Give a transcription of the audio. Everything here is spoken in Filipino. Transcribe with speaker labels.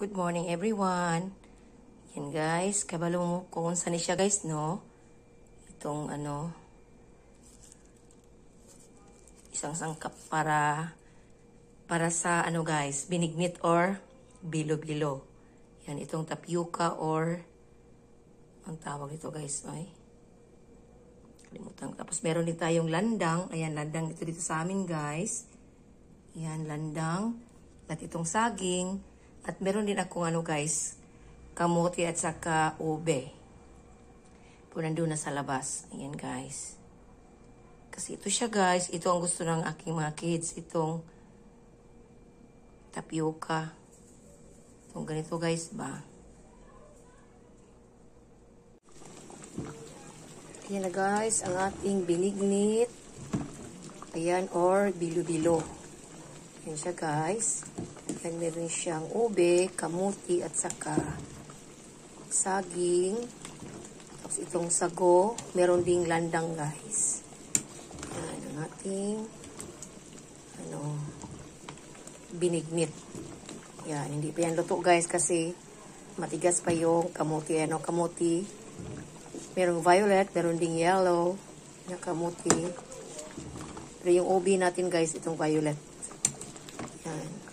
Speaker 1: Good morning everyone. Yan guys, kabalo mo kung saan siya guys, no? Itong isang sangkap para sa guys, binignit or bilo-bilo. Yan, itong tapioca or ang tawag dito guys, ay kalimutan. Tapos meron din tayong landang. Ayan, landang ito dito sa amin guys. Yan, landang. At itong saging. At meron din akong guys, kamote at saka ube. Po nandun na sa labas. Ayan guys. Kasi ito siya guys. Ito ang gusto ng aking mga kids. Itong tapioca. Itong ganito guys ba. Ayan na guys. Ang ating binignit. Ayan or bilo-bilo. Ayan siya guys. Ayan, meron siyang ube, kamuti, at saka saging. Tapos itong sago, meron ding landang guys. Ayan ang ating binignit. Ayan, hindi pa yan luto guys kasi matigas pa yung kamuti. Kamuti. Merong violet, meron ding yellow na kamuti. Pero yung ube natin guys, itong violet. Ayan.